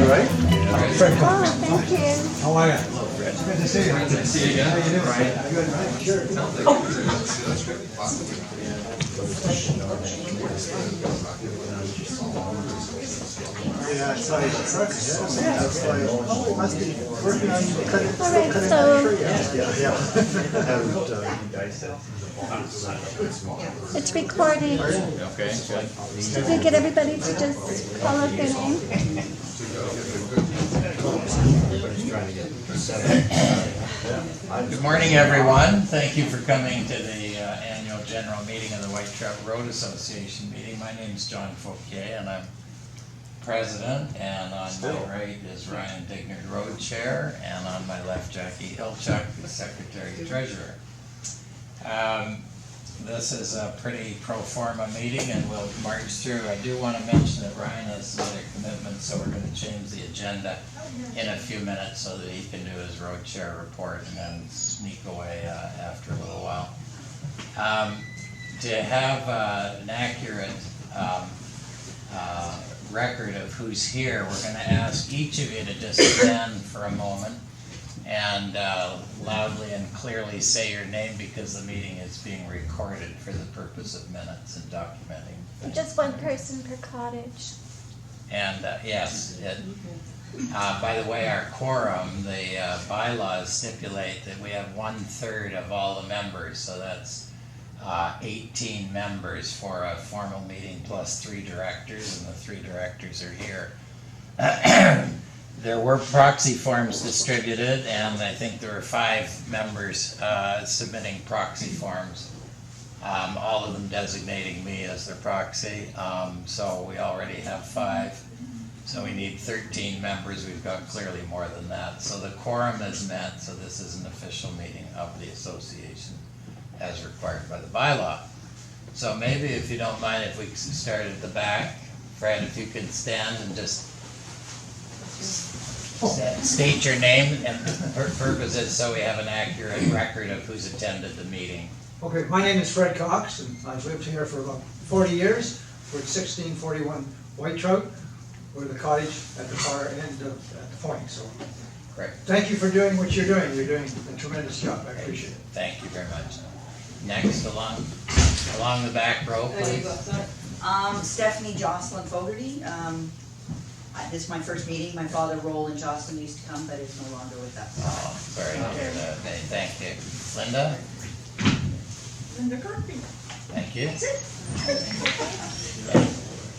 right? Fred Cox. Thank you. How are you? Good to see you. Good to see you again. How you doing? Good, right? Sure. Yeah, it's like, it's like, must be working on cutting so- that tree. Yeah. It's recording. Okay, good. Did we get everybody to just call out their name? Good morning, everyone. Thank you for coming to the annual general meeting of the White Trout Road Association meeting. My name is John Fauquier, and I'm president, and on my right is Ryan Dignard, road chair, and on my left, Jackie Hilchuk, the secretary treasurer. This is a pretty pro forma meeting, and we'll march through. I do want to mention that Ryan has some other commitments, so we're going to change the agenda in a few minutes so that he can do his road chair report and then sneak away after a little while. To have an accurate record of who's here, we're going to ask each of you to just stand for a moment and loudly and clearly say your name, because the meeting is being recorded for the purpose of minutes and documenting. Just one person per cottage. And yes, by the way, our quorum, the bylaws stipulate that we have 1/3 of all the members, so that's 18 members for a formal meeting plus 3 directors, and the 3 directors are here. There were proxy forms distributed, and I think there were 5 members submitting proxy forms, all of them designating me as their proxy, so we already have 5. So we need 13 members. We've got clearly more than that. So the quorum is met, so this is an official meeting of the association as required by the bylaw. So maybe, if you don't mind, if we start at the back. Fred, if you could stand and just state your name and purposes so we have an accurate record of who's attended the meeting. Okay, my name is Fred Cox, and I've lived here for about 40 years. We're at 1641 White Trout. We're the cottage at the far end of at the point. So, Great. thank you for doing what you're doing. You're doing a tremendous job. I appreciate it. Thank you very much. Next, along the back row, please. Stephanie Jocelyn Fogarty. This is my first meeting. My father, Roland Jocelyn, used to come, but is no longer with us. Oh, sorry to hear that. Thank you. Linda? Linda Kirkby. Thank you.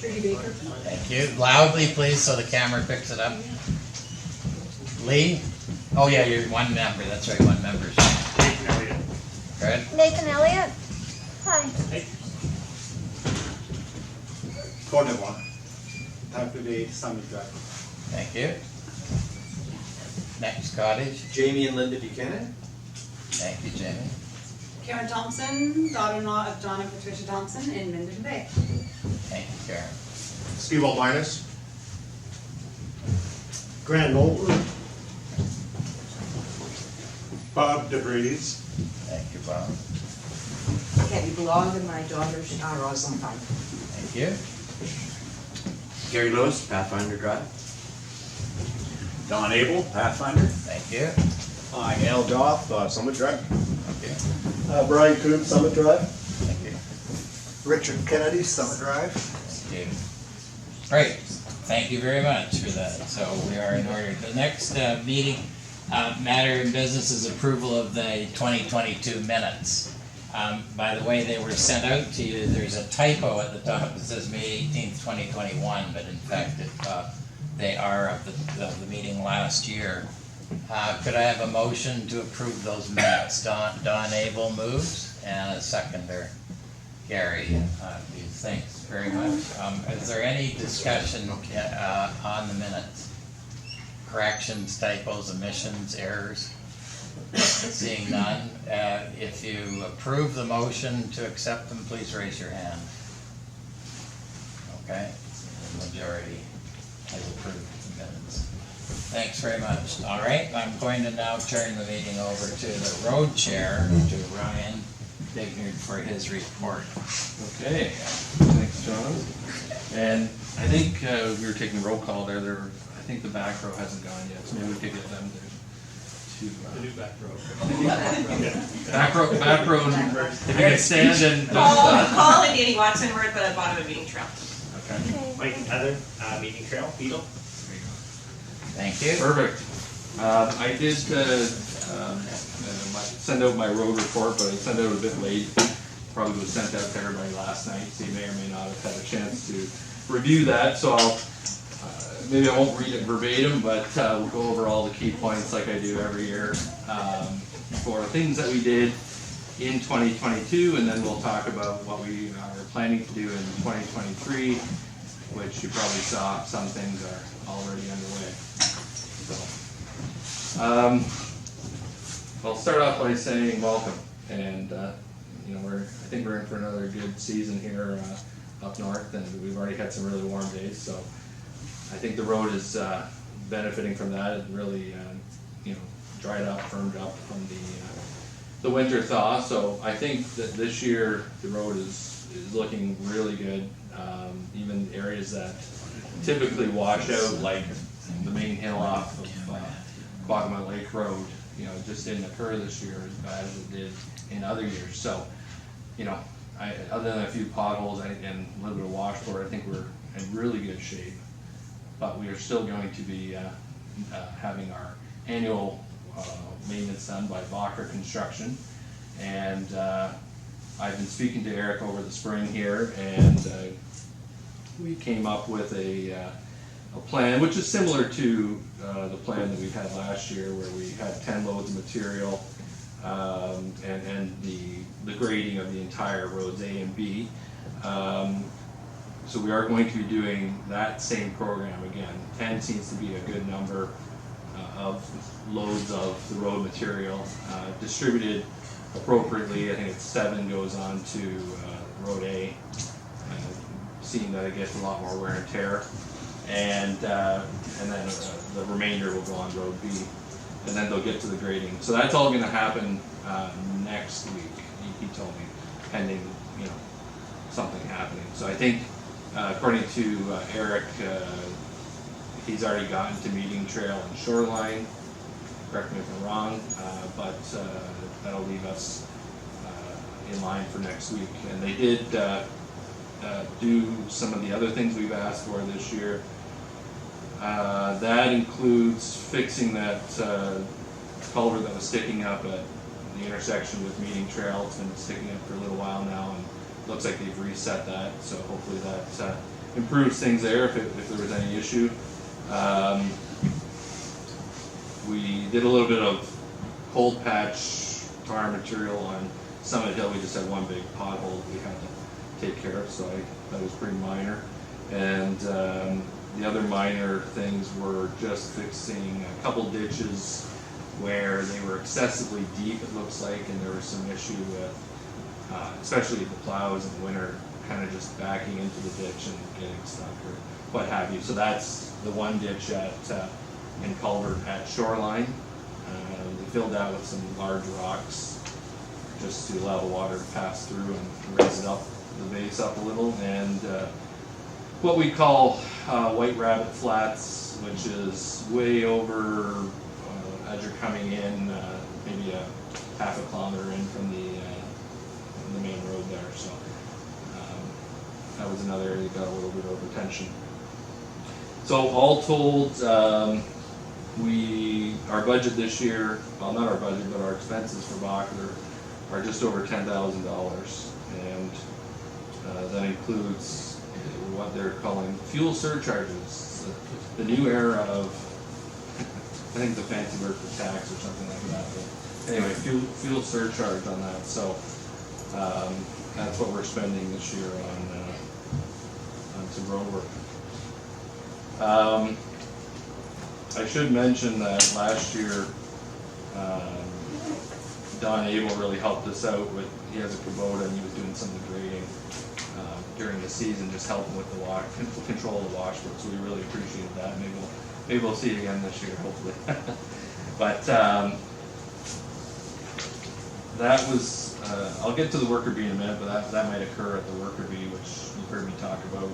Judy Baker. Thank you. Loudly, please, so the camera picks it up. Lee? Oh, yeah, you're one member. That's right, one member. Good. Nathan Elliott. Hi. Côte d'Ivoire, Temple Day, Summit Drive. Thank you. Next cottage. Jamie and Linda Buchanan. Thank you, Jamie. Karen Thompson, daughter-in-law of John and Patricia Thompson in Minden Bay. Thank you, Karen. Steve Albinus. Grand Knowlton. Bob DeVries. Thank you, Bob. Kathy Blog and my daughter, Rosalind Pine. Thank you. Gary Lewis, Pathfinder Drive. Don Abel, Pathfinder. Thank you. Hi, Al Goff, Summit Drive. Thank you. Brian Coon, Summit Drive. Thank you. Richard Kennedy, Summit Drive. Thank you. Great. Thank you very much for that. So we are in order. The next meeting matter in business is approval of the 2022 minutes. By the way, they were sent out to you. There's a typo at the top. It says May 18th, 2021, but in fact they are of the meeting last year. Could I have a motion to approve those minutes? Don Abel moves, and a seconder, Gary. Thanks very much. Is there any discussion on the minutes? Corrections, typos, omissions, errors? Seeing none, if you approve the motion to accept them, please raise your hand. Okay, the majority has approved the minutes. Thanks very much. All right, I'm going to now turn the meeting over to the road chair, to Ryan Dignard, for his report. Okay, thanks, John. And I think we were taking roll call there. I think the back row hasn't gone yet, so maybe we could get them to The new back row. back row. If you can stand and Paul and Danny Watson were at the bottom of meeting trail. okay. Okay. Mike and Heather, meeting trail, Beetle. Thank you. Perfect. I did send out my road report, but I sent it out a bit late. Probably was sent out to everybody last night, so you may or may not have had a chance to review that. So I'll, maybe I won't read it verbatim, but we'll go over all the key points like I do every year for things that we did in 2022, and then we'll talk about what we are planning to do in 2023, which you probably saw some things are already underway. So, I'll start off by saying welcome, and you know, I think we're in for another good season here up north, and we've already had some really warm days, so I think the road is benefiting from that. It really you know, dried up, firmed up from the winter thaw, so I think that this year the road is looking really good. Even areas that typically wash out, like the main hill off of Quagmire Lake Road, you know, just didn't occur this year as bad as it did in other years. So, you know, other than a few potholes and a little bit of washboard, I think we're in really good shape. But we are still going to be having our annual maintenance done by Bacher Construction, and I've been speaking to Eric over the spring here, and we came up with a plan which is similar to the plan that we had last year, where we had 10 loads of material and the grading of the entire roads A and B. So we are going to be doing that same program again. 10 seems to be a good number of loads of the road material distributed appropriately. I think it's 7 goes on to road A, seeing that it gets a lot more wear and tear, and then the remainder will go on road B, and then they'll get to the grading. So that's all going to happen next week. He told me, pending, you know, something happening. So I think, according to Eric, he's already gotten to Meeting Trail and Shoreline. Correct me if I'm wrong, but that'll leave us in line for next week. And they did do some of the other things we've asked for this year. That includes fixing that culvert that was sticking up at the intersection with Meeting Trail. It's been sticking up for a little while now, and looks like they've reset that. So hopefully that improves things there if there was any issue. We did a little bit of cold patch tar material on Summit Hill. We just had one big pothole we had to take care of, so that was pretty minor. And the other minor things were just fixing a couple ditches where they were excessively deep, it looks like, and there was some issue with, especially the plows in the winter, kind of just backing into the ditch and getting stuck or what have you. So that's the one ditch in culvert at Shoreline. They filled that with some large rocks just to allow the water to pass through and raise it up, the base up a little. And what we call White Rabbit Flats, which is way over as you're coming in, maybe a half a kilometer in from the main road there. So that was another area that got a little bit of attention. So all told, our budget this year, well, not our budget, but our expenses for Bacher are just over $10,000, and that includes what they're calling fuel surcharges, the new era of, I think it's a fancy word for tax or something like that, but anyway, fuel surcharge on that. So that's what we're spending this year on some road work. I should mention that last year, Don Abel really helped us out with, he has a Kubota and he was doing some of the grading during the season, just helping with the control of the washboard, so we really appreciated that. Maybe we'll see it again this year, hopefully. But that was, I'll get to the worker bee in a minute, but that might occur at the worker bee, which you've heard me talk about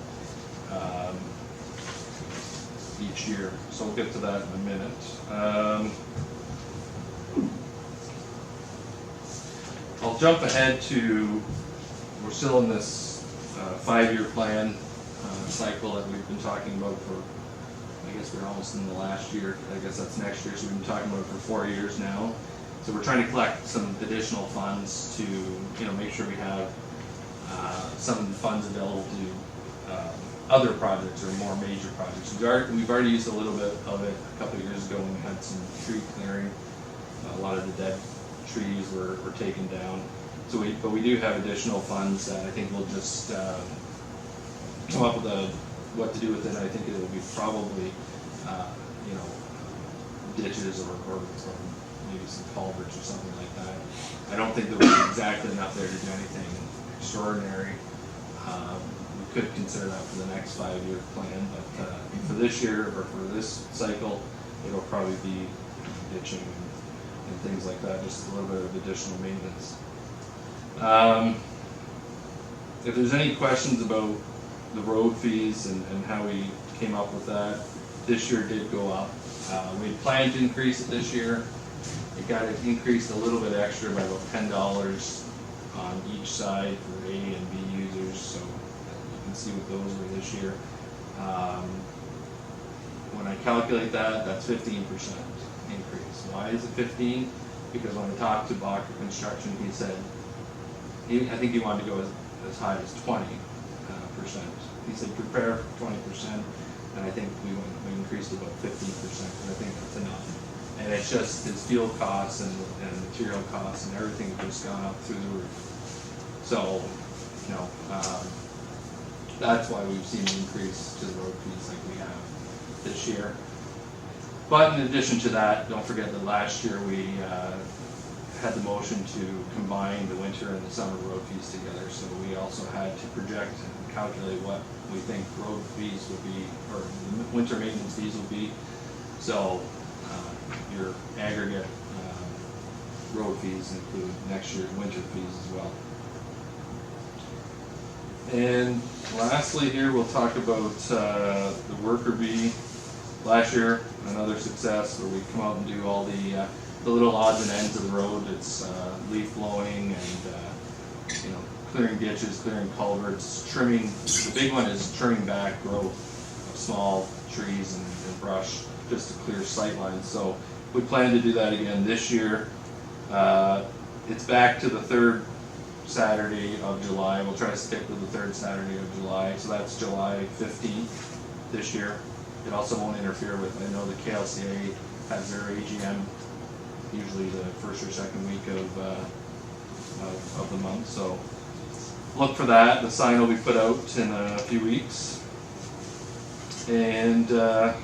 each year. So we'll get to that in a minute. I'll jump ahead to, we're still in this 5-year plan cycle that we've been talking about for, I guess we're almost in the last year. I guess that's next year, so we've been talking about it for 4 years now. So we're trying to collect some additional funds to, make sure we have some funds available to other projects or more major projects. We've already used a little bit of it a couple of years ago when we had some tree clearing. A lot of the dead trees were taken down. So but we do have additional funds that I think we'll just come up with what to do with it. I think it will be probably, ditches or maybe some culverts or something like that. I don't think there will be exactly enough there to do anything extraordinary. We could consider that for the next 5-year plan, but for this year or for this cycle, it'll probably be ditching and things like that, just a little bit of additional maintenance. If there's any questions about the road fees and how we came up with that, this year did go up. We had planned to increase it this year. It got increased a little bit extra by about $10 on each side for A and B users, so you can see what those were this year. When I calculate that, that's 15% increase. Why is it 15? Because when I talked to Bacher Construction, he said, I think he wanted to go as high as 20%. He said prepare for 20%, and I think we increased it about 15%, and I think that's enough. And it's just his fuel costs and material costs and everything have just gone up through the roof. So, that's why we've seen an increase to the road fees like we have this year. But in addition to that, don't forget that last year we had the motion to combine the winter and the summer road fees together. So we also had to project and calculate what we think road fees would be, or winter maintenance fees would be. So your aggregate road fees include next year's winter fees as well. And lastly here, we'll talk about the worker bee. Last year, another success where we come out and do all the little odds and ends of the road. It's leaf blowing and clearing ditches, clearing culverts, trimming. The big one is trimming back growth of small trees and brush just to clear sight lines. So we plan to do that again this year. It's back to the third Saturday of July. We'll try to stick with the third Saturday of July. So that's July 15th this year. It also won't interfere with, I know the KLCA has their AGM usually the first or second week of the month. So look for that. The sign will be put out in a few weeks. And the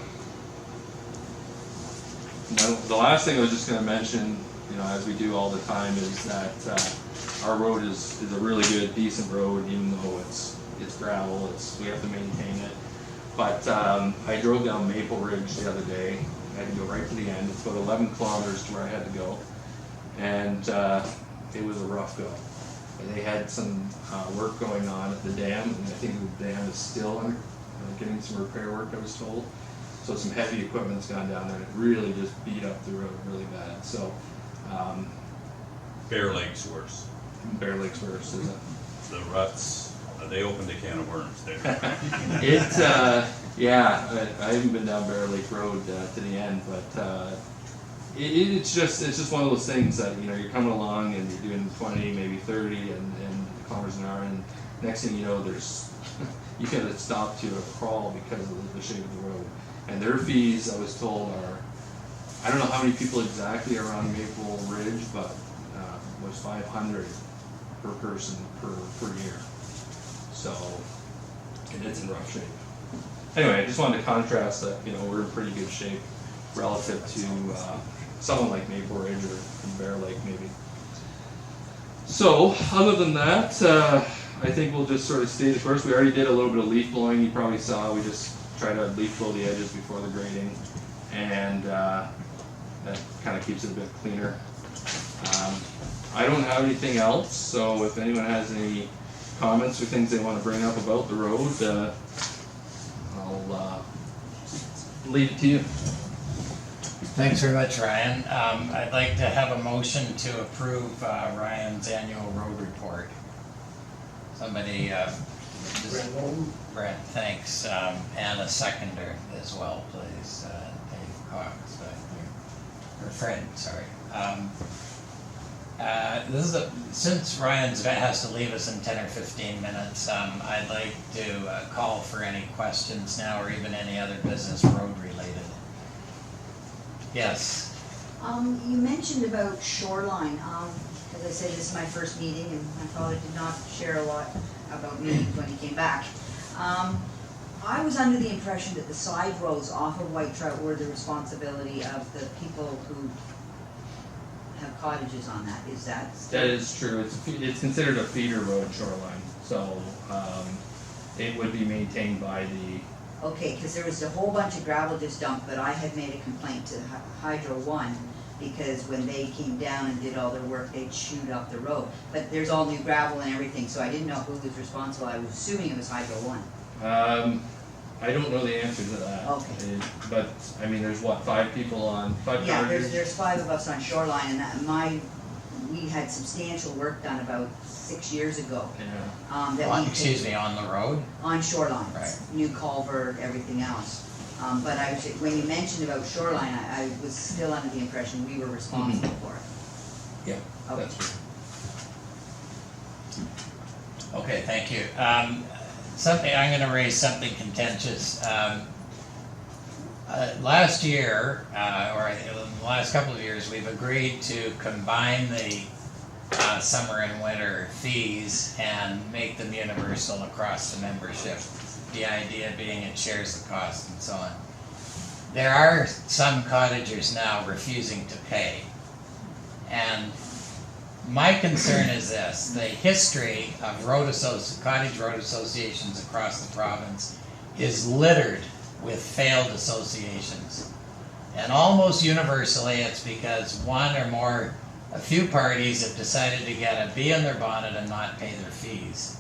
last thing I was just going to mention, as we do all the time, is that our road is a really good, decent road, even though it's gravel. We have to maintain it. But I drove down Maple Ridge the other day. I had to go right to the end. It's about 11 kilometers to where I had to go. And it was a rough go. And they had some work going on at the dam, and I think the dam is still getting some repair work, I was told. So some heavy equipment's gone down there, and it really just beat up the road really bad. So Bear Lake's worse. Bear Lake's worse, is it? The ruts. They opened a can of worms there. I haven't been down Bear Lake Road to the end, but it's just one of those things that you're coming along and you're doing 20, maybe 30, and kilometers an hour, and next thing you know, there's you got to stop to a crawl because of the shape of the road. And their fees, I was told, are, I don't know how many people exactly are on Maple Ridge, but was 500 per person per year. So, and it's in rough shape. Anyway, I just wanted to contrast that, we're in pretty good shape relative to someone like Maple Ridge or Bear Lake maybe. So, other than that, I think we'll just sort of stay the course. We already did a little bit of leaf blowing, you probably saw. We just try to leaf blow the edges before the grading, and that kind of keeps it a bit cleaner. I don't have anything else, so if anyone has any comments or things they want to bring up about the road, leave it to you. Thanks very much, Ryan. I'd like to have a motion to approve Ryan's annual road report. Somebody, Brent, thanks, and a seconder as well, please, Dave Cox, or Fred, sorry. Since Ryan's has to leave us in 10 or 15 minutes, I'd like to call for any questions now or even any other business road related. Yes. You mentioned about shoreline. As I said, this is my first meeting, and my father did not share a lot about meetings when he came back. I was under the impression that the side roads off of White Trout were the responsibility of the people who have cottages on that. Is that? That is true. It's considered a feeder road shoreline, so it would be maintained by the. Okay, because there was a whole bunch of gravel just dumped, but I had made a complaint to Hydro One because when they came down and did all their work, they'd chewed up the road. But there's all new gravel and everything, so I didn't know who was responsible. I was assuming it was Hydro One. I don't know the answer to that. Okay. But I mean, there's what, 5 people on 5 Yeah, cottages? there's 5 of us on shoreline, and we had substantial work done about 6 years ago. Yeah. That we Excuse me, on the road? On shoreline, Right. New culvert, everything else. But when you mentioned about shoreline, I was still under the impression we were responsible for it. Yeah, Okay. that's true. Okay, thank you. I'm gonna raise something contentious. Last year, or in the last couple of years, we've agreed to combine the summer and winter fees and make them universal across the membership. The idea being it shares the cost and so on. There are some cottagers now refusing to pay. And my concern is this: the history of cottage road associations across the province is littered with failed associations. And almost universally it's because a few parties have decided to get a bee in their bonnet and not pay their fees.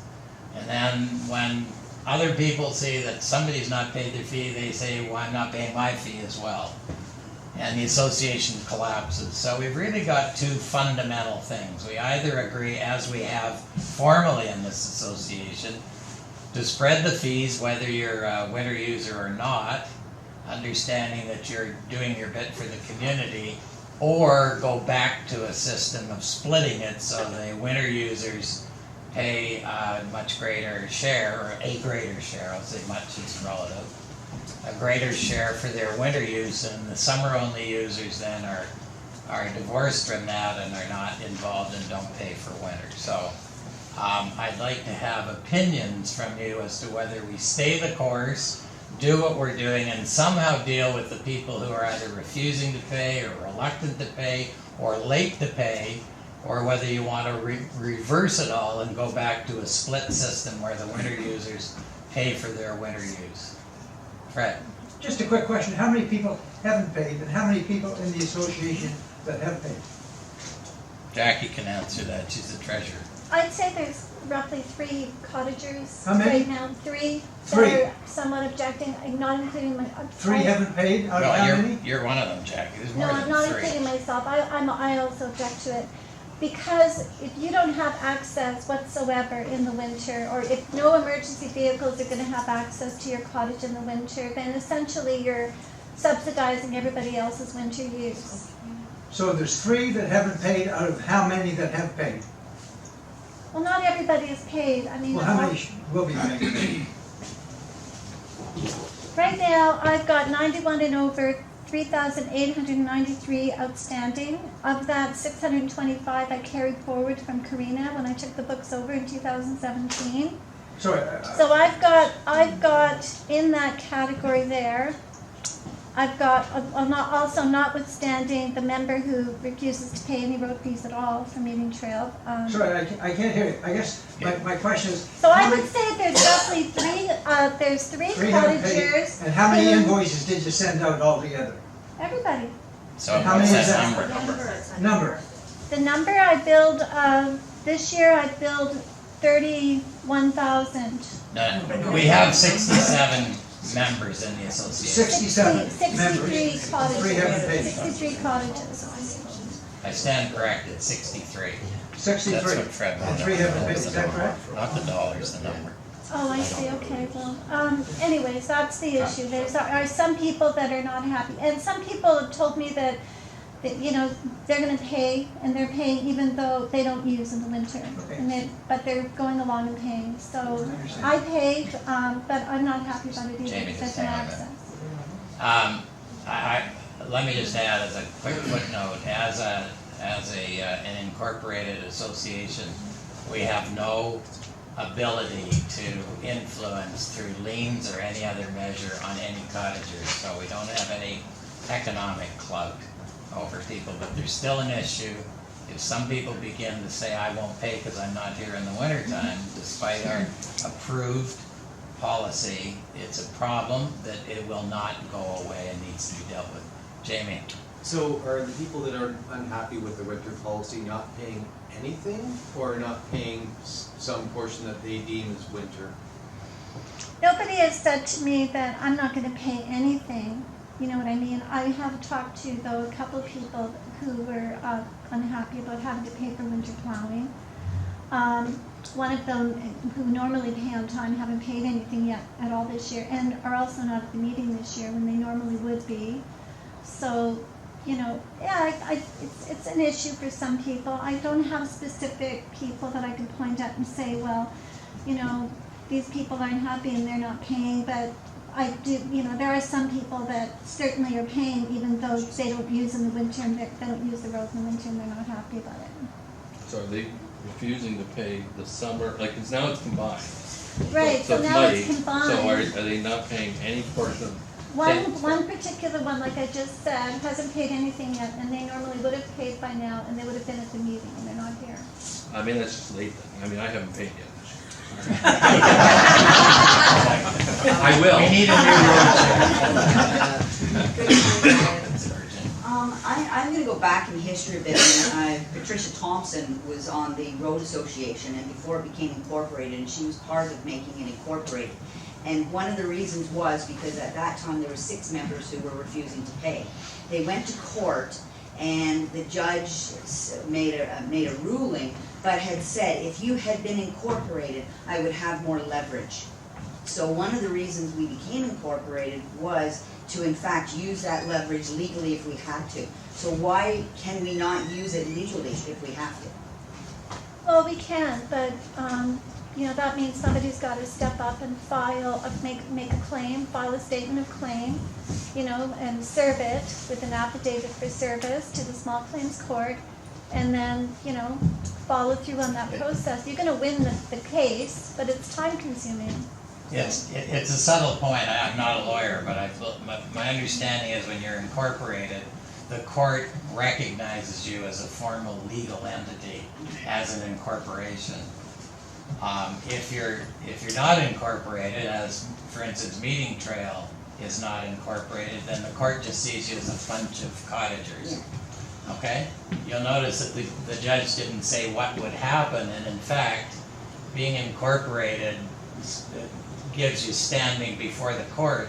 And then when other people see that somebody's not paid their fee, they say, well, I'm not paying my fee as well. And the association collapses. So we've really got 2 fundamental things. We either agree, as we have formally in this association, to spread the fees whether you're a winter user or not, understanding that you're doing your bit for the community, or go back to a system of splitting it so the winter users pay a much greater share, or a greater share, I'll say much is relative, a greater share for their winter use, and the summer-only users then are divorced from that and are not involved and don't pay for winter. So I'd like to have opinions from you as to whether we stay the course, do what we're doing, and somehow deal with the people who are either refusing to pay or reluctant to pay or late to pay, or whether you want to reverse it all and go back to a split system where the winter users pay for their winter use. Fred? Just a quick question, how many people haven't paid, and how many people in the association that have paid? Jackie can answer that, she's the treasurer. I'd say there's roughly 3 cottagers How many? right now. 3 3. that are somewhat objecting, not including my. 3 haven't paid, out of No, how many? you're one of them, Jackie, there's more No, than I'm not 3. including myself. I also object to it. Because if you don't have access whatsoever in the winter, or if no emergency vehicles are going to have access to your cottage in the winter, then essentially you're subsidizing everybody else's winter use. So there's 3 that haven't paid out of how many that have paid? Well, not everybody is paid. I mean, Well, how many will be paid? right now I've got 91 and over, 3,893 outstanding. Of that, 625 I carried forward from Karina when I took the books over in 2017. Sorry. So I've got in that category there, I've got, also notwithstanding the member who refuses to pay any road fees at all for Meeting Trail. Sorry, I can't hear you. I guess my question is. So I would say there's roughly 3, there's 3 haven't paid. cottagers. And how many who- invoices did you send out altogether? Everybody. So How what's many is that that? number? Number. The number I billed, this year I billed 31,000. No, we have 67 members in the association? 67 members. 63 cottages. 3 haven't paid. 63 cottages. I stand corrected, 63. 63. That's what Fred wanted. 3 haven't paid, is that correct? Not the dollars, the number. Oh, I see, okay, well, anyways, that's the issue. There's, are some people that are not happy, and some people have told me that, you know, they're gonna pay, and they're paying even though they don't use in the winter. And but they're going along and paying, so I pay, but I'm not happy about it either, Jamie, because just there's no hang on a access. Let me just add as a quick footnote, as an incorporated association, we have no ability to influence through liens or any other measure on any cottagers, so we don't have any economic clout over people, but there's still an issue. If some people begin to say, I won't pay because I'm not here in the wintertime, despite our approved policy, it's a problem that it will not go away and needs to be dealt with. Jamie? So are the people that are unhappy with the winter policy not paying anything, or not paying some portion that they deem as winter? Nobody has said to me that I'm not gonna pay anything, you know what I mean? I have talked to, though, a couple of people who were unhappy about having to pay for winter plowing. One of them, who normally pay on time, haven't paid anything yet at all this year, and are also not at the meeting this year when they normally would be. So, you know, yeah, it's an issue for some people. I don't have specific people that I can point at and say, well, you know, these people aren't happy and they're not paying, but I do, you know, there are some people that certainly are paying even though they don't use in the winter and they don't use the roads in the winter and they're not happy about it. So are they refusing to pay the summer, like, it's now it's combined. Right, so now muddy. it's combined. So are they not paying any portion of? One particular one, like I just said, hasn't paid anything yet, and they normally would have paid by now, and they would have been at the meeting, and they're not here. I mean, that's just late then. I mean, I haven't paid yet this year. I will. We need a I'm going to go back in history a bit. Patricia Thompson was on the Road Association, and before it became incorporated, and she was part of making it incorporated. And one of the reasons was because at that time there were 6 members who were refusing to pay. They went to court, and the judge made a ruling, but had said if you had been incorporated, I would have more leverage. So one of the reasons we became incorporated was to in fact use that leverage legally if we had to. So why can we not use it legally if we have to? Well, we can, but you know, that means somebody's got to step up and make a claim, file a statement of claim, you know, and serve it with an affidavit for service to the small claims court, and then, you know, follow through on that process. You're going to win the case, but it's time consuming. Yes, it's a subtle point. I'm not a lawyer, but my understanding is when you're incorporated, the court recognizes you as a formal legal entity, as an incorporation. If you're not incorporated, as for instance Meeting Trail is not incorporated, then the court just sees you as a bunch of cottagers. Okay? You'll notice that the judge didn't say what would happen, and in fact, being incorporated gives you standing before the court,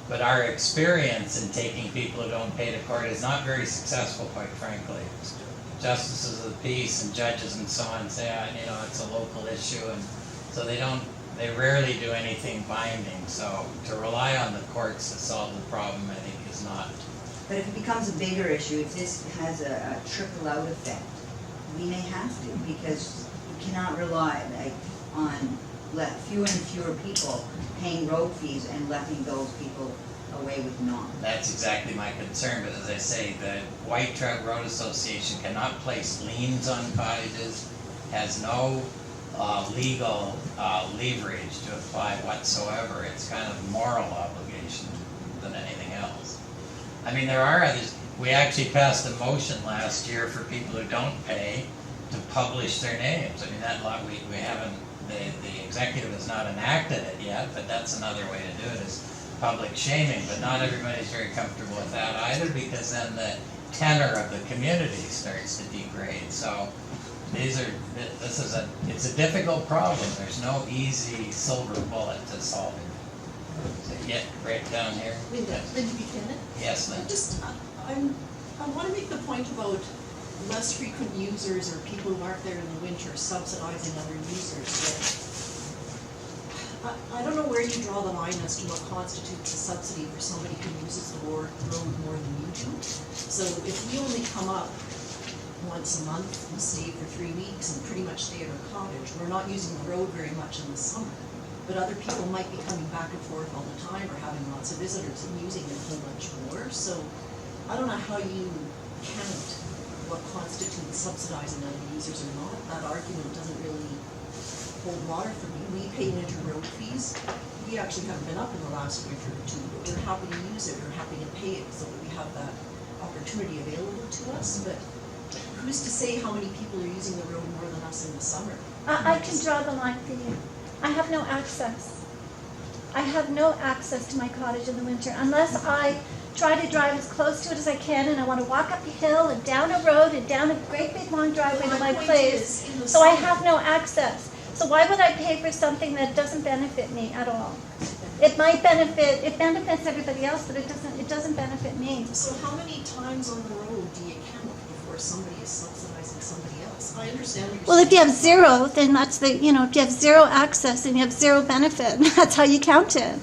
but our experience in taking people who don't pay to court is not very successful, quite frankly. Justices of the peace and judges and so on say, you know, it's a local issue, and so they rarely do anything binding. So to rely on the courts to solve the problem, I think, is not. But if it becomes a bigger issue, if this has a trickle-out effect, we may have to, because we cannot rely on fewer and fewer people paying road fees and letting those people away with none. That's exactly my concern, but as I say, the White Trout Road Association cannot place liens on cottages, has no legal leverage to apply whatsoever. It's kind of a moral obligation than anything else. I mean, there are others. We actually passed a motion last year for people who don't pay to publish their names. I mean, that law, we haven't, the executive has not enacted it yet, but that's another way to do it, is public shaming. But not everybody's very comfortable with that either, because then the tenor of the community starts to degrade. So it's a difficult problem. There's no easy silver bullet to solve it. Yeah, right down here. Linda Buchanan. Yes, Lynn. I want to make the point about less frequent users or people who aren't there in the winter subsidizing other users. I don't know where you draw the line as to what constitutes a subsidy for somebody who uses the road more than you do. So if we only come up once a month and stay for 3 weeks and pretty much stay at our cottage, we're not using the road very much in the summer. But other people might be coming back and forth all the time or having lots of visitors and using it a whole bunch more. So I don't know how you count what constitutes subsidizing other users or not. That argument doesn't really hold water for me. We pay winter road fees. We actually haven't been up in the last winter or two, but we're happy to use it, we're happy to pay it so that we have that opportunity available to us. But who's to say how many people are using the road more than us in the summer? I can draw the line for you. I have no access. I have no access to my cottage in the winter unless I try to drive as close to it as I can, and I want to walk up a hill and down a road and down a great big long driveway to my place. So I have no access. So why would I pay for something that doesn't benefit me at all? It benefits everybody else, but it doesn't benefit me. So how many times on the road do you count before somebody is subsidizing somebody else? I understand what you're Well, saying. if you have zero, then that's if you have zero access and you have zero benefit, that's how you count it.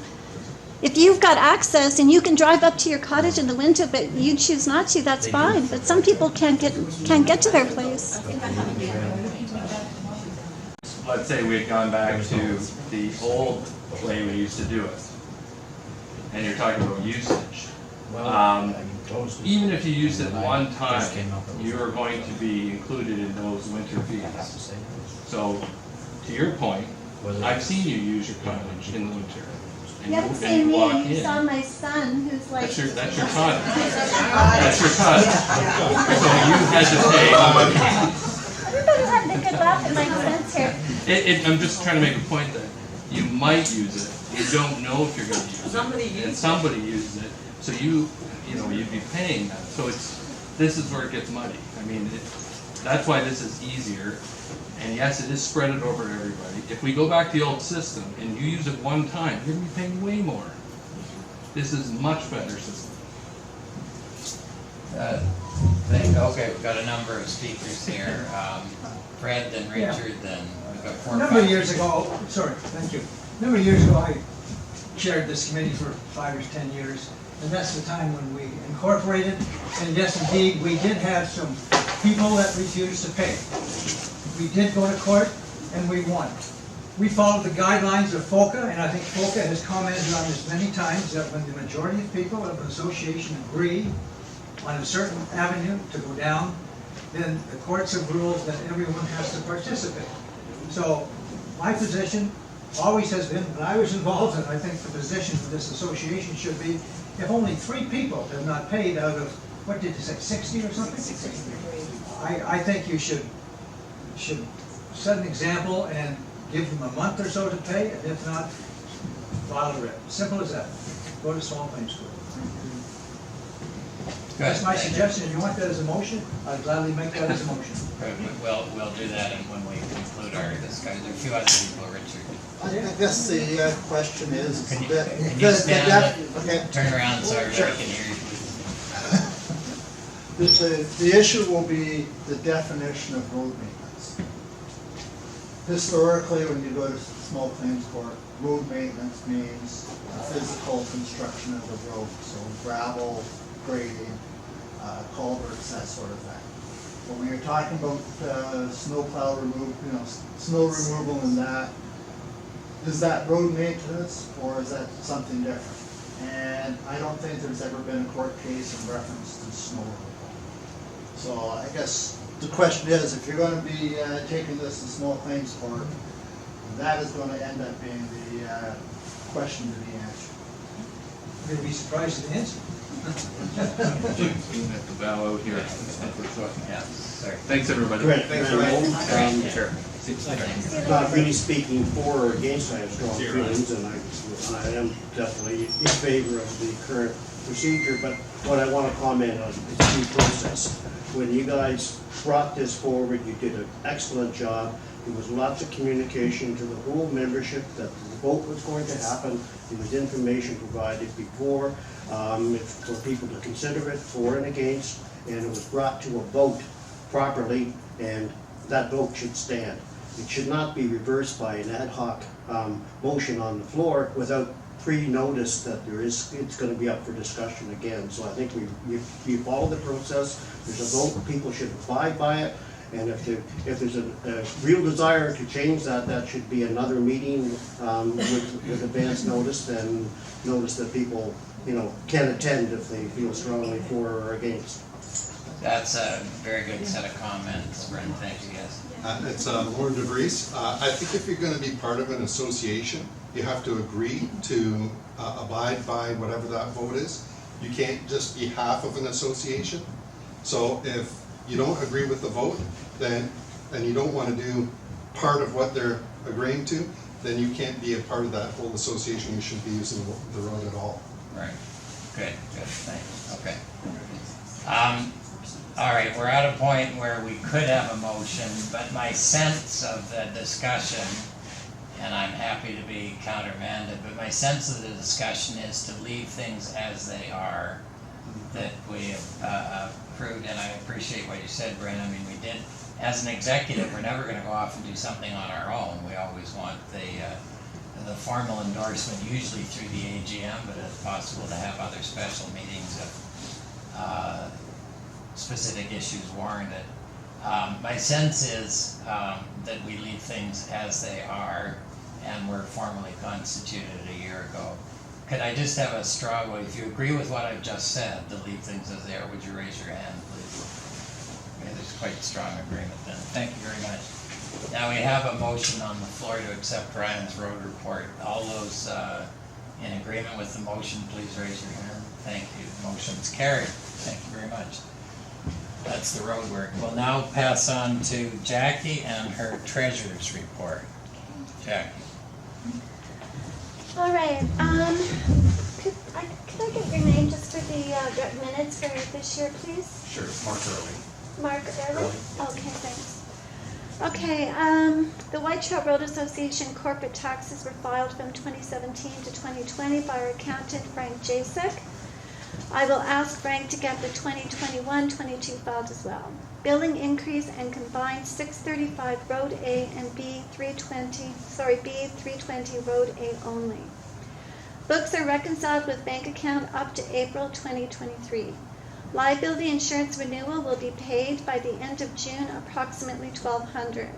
If you've got access and you can drive up to your cottage in the winter, but you choose not to, that's fine. But some people can't get to their place. I think I have a point. Let's say we had gone back to the old way we used to do it, and you're talking about usage. Even if you used it one time, you are going to be included in those winter fees. So, to your point, I've seen you use your cottage in the winter. And You haven't and seen you walk me, you in. saw my son who's like... That's your cottage. That's your cottage. So you had to pay. Everybody's having a good laugh at my expense here. I'm just trying to make a point that you might use it. You don't know if you're going to use it. And somebody uses it. So you'd be paying that. So this is where it gets muddy. I mean, that's why this is easier. And yes, it is spread it over to everybody. If we go back to the old system and you use it one time, you're going to be paying way more. This is a much better system. Okay, we've got a number of speakers here. Fred, then Richard, then we've got 4 A number of years ago, thank you. A number of years ago, I chaired this committee for 5 or 10 years, and that's the time when we incorporated. And yes, indeed, we did have some people that refused to pay. We did go to court, and we won. We followed the guidelines of FOCA, and I think FOCA has commented on this many times, that when the majority of people of an association agree on a certain avenue to go down, then the courts have ruled that everyone has to participate. So my position always has been, when I was involved, and I think the position of this association should be, if only 3 people have not paid out of, what did you say, 60 or something? 60. I think you should set an example and give them a month or so to pay, and if not, file a writ. Simple as that. Go to small claims court. That's my suggestion. If you want that as a motion, I'd gladly make that as a motion. We'll do that when we conclude our discussion. There are a few other people, Richard. I guess the question is Can you that stand up? okay. Turn around so everybody can hear you. The issue will be the definition of road maintenance. Historically, when you go to small claims court, road maintenance means physical construction of the road, so gravel, grading, culverts, that sort of thing. But when you're talking about snowplow snow removal and that, is that road maintenance or is that something different? And I don't think there's ever been a court case in reference to snow removal. So I guess the question is, if you're going to be taking this to small claims court, that is going to end up being the question to be answered. You'll be surprised at the answer. At the bow out here. Yeah, sorry. Thanks, everybody. Great, thanks for that. Sure. Not really speaking for or against, I have strong feelings, and I am definitely in favor of the current procedure, but what I want to comment on is due process. When you guys brought this forward, you did an excellent job. There was lots of communication to the whole membership that the vote was going to happen. There was information provided before for people to consider it for and against, and it was brought to a vote properly, and that vote should stand. It should not be reversed by an ad hoc motion on the floor without pre-notice that it's going to be up for discussion again. So I think we follow the process. There's a vote, people should abide by it, and if there's a real desire to change that, that should be another meeting with advance notice, and notice that people can attend if they feel strongly for or against. That's a very good set of comments, Brent, thank you, yes. It's Lauren DeVries. I think if you're going to be part of an association, you have to agree to abide by whatever that vote is. You can't just be half of an association. So if you don't agree with the vote, then, and you don't want to do part of what they're agreeing to, then you can't be a part of that whole association. You shouldn't be using the road at all. Right, good, thanks, okay. All right, we're at a point where we could have a motion, but my sense of the discussion, and I'm happy to be countermanded, but my sense of the discussion is to leave things as they are, that we have approved, and I appreciate what you said, Brent. I mean, we did, as an executive, we're never going to go off and do something on our own. We always want the formal endorsement, usually through the AGM, but it's possible to have other special meetings if specific issues warrant it. My sense is that we leave things as they are and were formally constituted a year ago. Could I just have a straw vote? If you agree with what I've just said, to leave things as they are, would you raise your hand, please? Okay, there's quite strong agreement then. Thank you very much. Now we have a motion on the floor to accept Ryan's road report. All those in agreement with the motion, please raise your hand. Thank you. Motion's carried. Thank you very much. That's the road work. We'll now pass on to Jackie and her treasurer's report. Jackie. All right, could I get your name just for the minutes for this year, please? Sure, Mark Early. Mark Early? Okay, thanks. Okay, the Whitechapel Road Association corporate taxes were filed from 2017 to 2020 by our accountant, Frank Jasek. I will ask Frank to get the 2021-22 filed as well. Billing increase and combined 635 Road A and B320 Road A only. Books are reconciled with bank account up to April 2023. Liability insurance renewal will be paid by the end of June, approximately $1,200.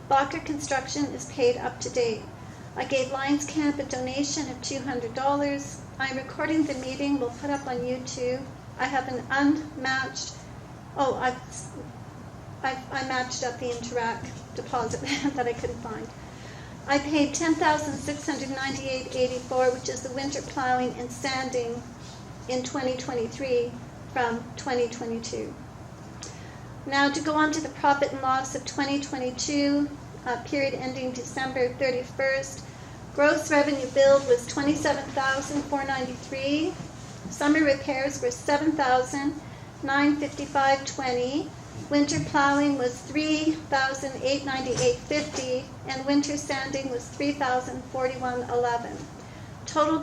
Bacher Construction is paid up to date. I gave Lions Camp a donation of $200. I'm recording the meeting. We'll put up on YouTube. I have an unmatched. Oh, I matched up the Interact deposit that I couldn't find. I paid $10,698.84, which is the winter plowing and sanding in 2023 from 2022. Now to go on to the profit and loss of 2022, period ending December 31st. Gross revenue billed was $27,493. Summer repairs were $7,955.20. Winter plowing was $3,898.50, and winter sanding was $3,041.11. Total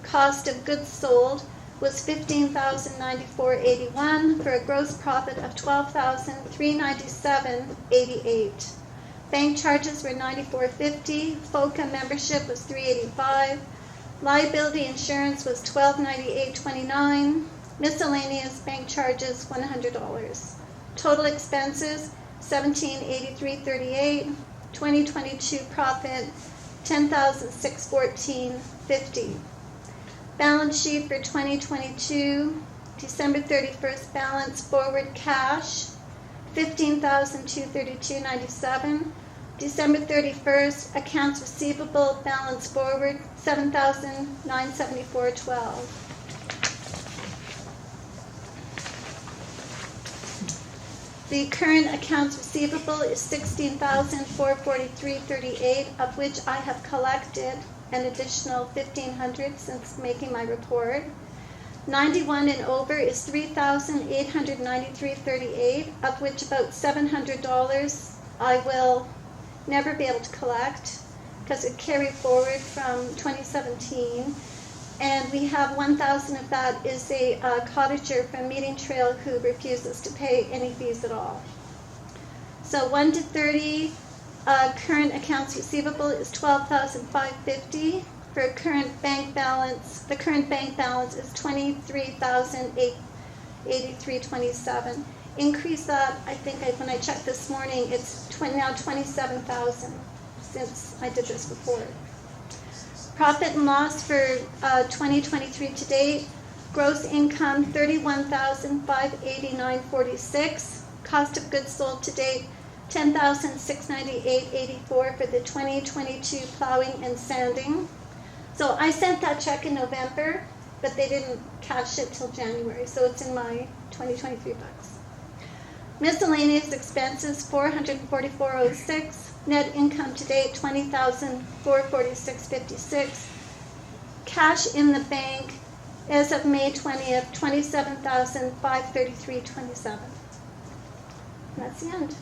cost of goods sold was $15,094.81 for a gross profit of $12,397.88. Bank charges were $94.50. FOCA membership was $385. Liability insurance was $1298.29. Miscellaneous bank charges $100. Total expenses $1783.38. 2022 profit $10,614.50. Balance sheet for 2022, December 31st balance forward cash $15,232.97. December 31st accounts receivable balance forward $7,974.12. The current accounts receivable is $16,443.38, of which I have collected an additional $1,500 since making my report. 91 and over is $3,893.38, of which about $700 I will never be able to collect because it carried forward from 2017. And we have 1,000 of that is a cottager from Meeting Trail who refuses to pay any fees at all. So 1 to 30, current accounts receivable is $12,550. For current bank balance, the current bank balance is $23,883.27. Increase that, I think when I checked this morning, it's now $27,000 since I did this before. Profit and loss for 2023 to date, gross income $31,589.46. Cost of goods sold to date $10,698.84 for the 2022 plowing and sanding. So I sent that check in November, but they didn't cash it till January, so it's in my 2023 bucks. Miscellaneous expenses $444.06. Net income to date $20,446.56. Cash in the bank as of May 20th $27,533.27. That's the end.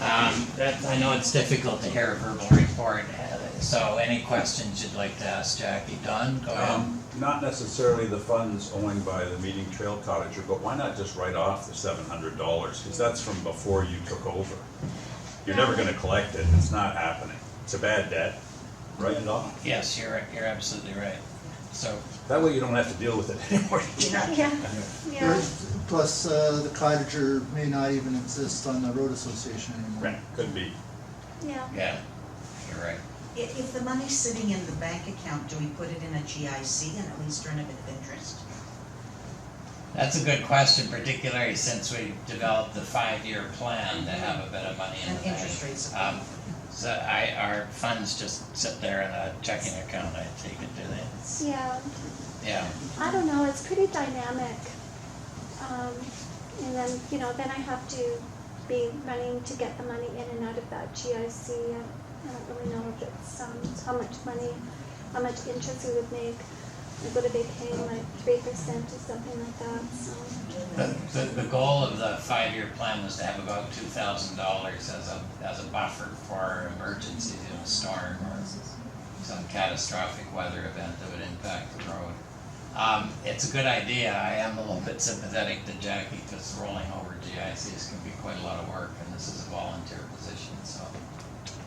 I know it's difficult to hear a verbal report, so any questions you'd like to ask Jackie? Don, go ahead. Not necessarily the funds owned by the Meeting Trail cottager, but why not just write off the $700? Because that's from before you took over. You're never going to collect it. It's not happening. It's a bad debt. Write it off. Yes, you're absolutely right. So that way you don't have to deal with it anymore. Yeah. Plus, the cottager may not even exist on the road association anymore. Right, could be. Yeah. Yeah, you're right. If the money's sitting in the bank account, do we put it in a GIC and at least earn a bit of interest? That's a good question, particularly since we developed the 5-year plan to have a bit of money in the bank. Interest rates. So our funds just sit there in a checking account, I take it, do they? Yeah. Yeah. I don't know, it's pretty dynamic. And then, then I have to be running to get the money in and out of that GIC. I don't really know if it's how much money, how much interest we would make. Like, would it be paying like 3% or something like that? So. The goal of the 5-year plan was to have about $2,000 as a buffer for emergencies, a storm or some catastrophic weather event that would impact the road. It's a good idea. I am a little bit sympathetic to Jackie because rolling over GICs can be quite a lot of work, and this is a volunteer position, so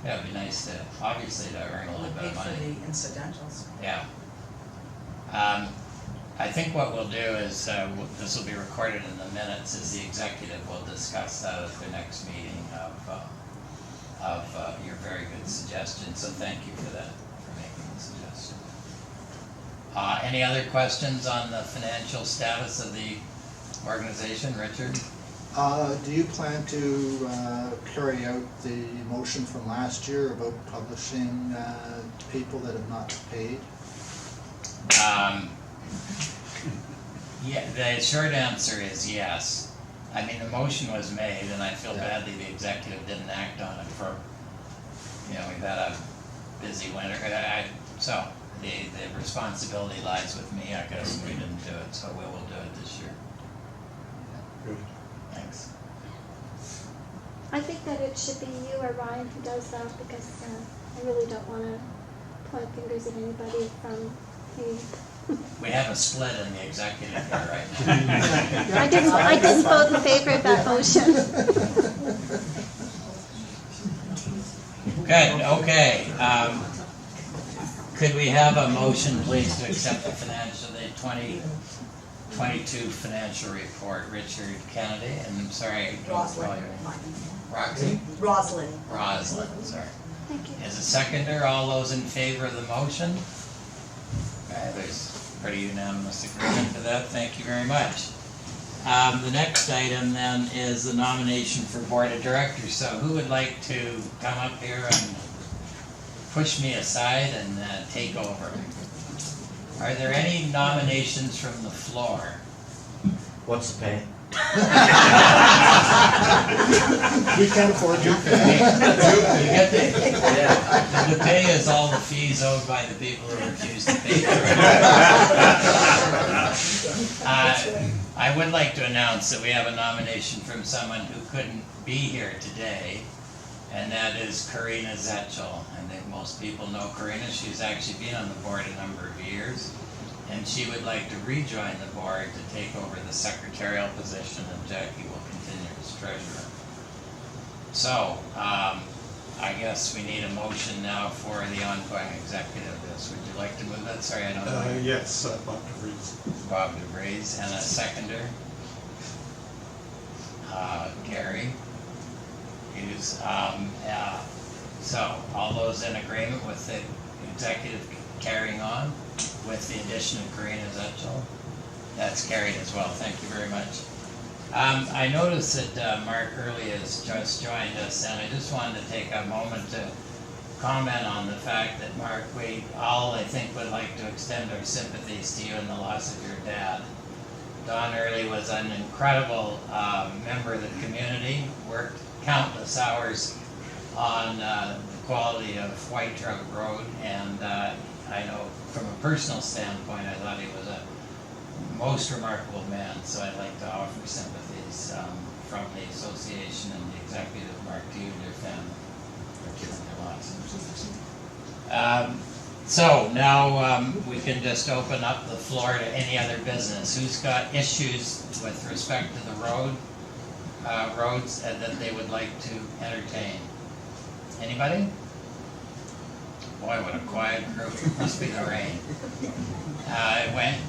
yeah, it'd be nice to obviously to earn a little bit of money. Pay for the incidentals. Yeah. I think what we'll do is, this will be recorded in the minutes, is the executive will discuss that at the next meeting of your very good suggestion, so thank you for that, for making the suggestion. Any other questions on the financial status of the organization, Richard? Do you plan to carry out the motion from last year about publishing people that have not paid? Yeah, the short answer is yes. I mean, the motion was made, and I feel badly the executive didn't act on it for, we've had a busy winter. So the responsibility lies with me, I guess. We didn't do it, so we will do it this year. Good. Thanks. I think that it should be you or Ryan who does that because I really don't want to point fingers at anybody from me. We have a split in the executive here right now. I didn't vote in favor of that motion. Good, okay. Could we have a motion, please, to accept the 2022 financial report? Richard Kennedy, and I'm sorry, I don't call your name. Roxy? Rosalind. Rosalind, sorry. Thank you. As a seconder, all those in favor of the motion? Okay, there's pretty unanimous agreement to that. Thank you very much. The next item then is the nomination for board of directors. So who would like to come up here and push me aside and take over? Are there any nominations from the floor? What's the pay? We can't afford you. The pay is all the fees owed by the people who refuse to pay. I would like to announce that we have a nomination from someone who couldn't be here today, and that is Karina Zetchell. I think most people know Karina. She's actually been on the board a number of years, and she would like to rejoin the board to take over the secretarial position, and Jackie will continue as treasurer. So, I guess we need a motion now for the ongoing executive of this. Would you like to move that? Sorry, I don't know. Yes, Bob DeVries. Bob DeVries, and a seconder. Gary Hughes. So, all those in agreement with the executive carrying on with the addition of Karina Zetchell? That's carried as well. Thank you very much. I noticed that Mark Early has just joined us, and I just wanted to take a moment to comment on the fact that, Mark, we all, I think, would like to extend our sympathies to you in the loss of your dad. Don Early was an incredible member of the community, worked countless hours on the quality of White Truck Road, and I know from a personal standpoint, I thought he was a most remarkable man, so I'd like to offer sympathies from the association and the executive, Mark, to you and your family. So now we can just open up the floor to any other business. Who's got issues with respect to the roads that they would like to entertain? Anybody? Boy, what a quiet group. Must be the rain.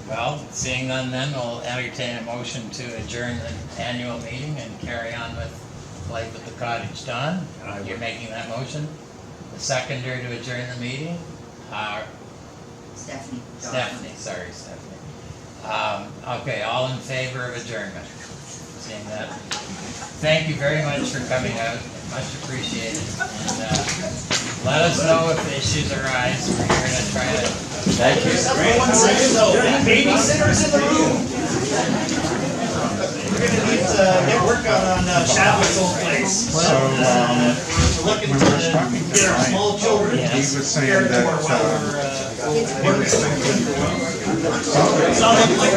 Well, seeing none then, we'll entertain a motion to adjourn the annual meeting and carry on with Life at the Cottage. Don, you're making that motion? The seconder to adjourn the meeting? Stephanie. Sorry, Stephanie. Okay, all in favor of adjournment? Seeing that. Thank you very much for coming out, much appreciated. And let us know if issues arise. We're here to try to. Thank you. Everyone says so. Babysitters in the room. We're gonna need to get work on Chadwick's old place. So, we're looking to get our small children. he was saying that, It's all like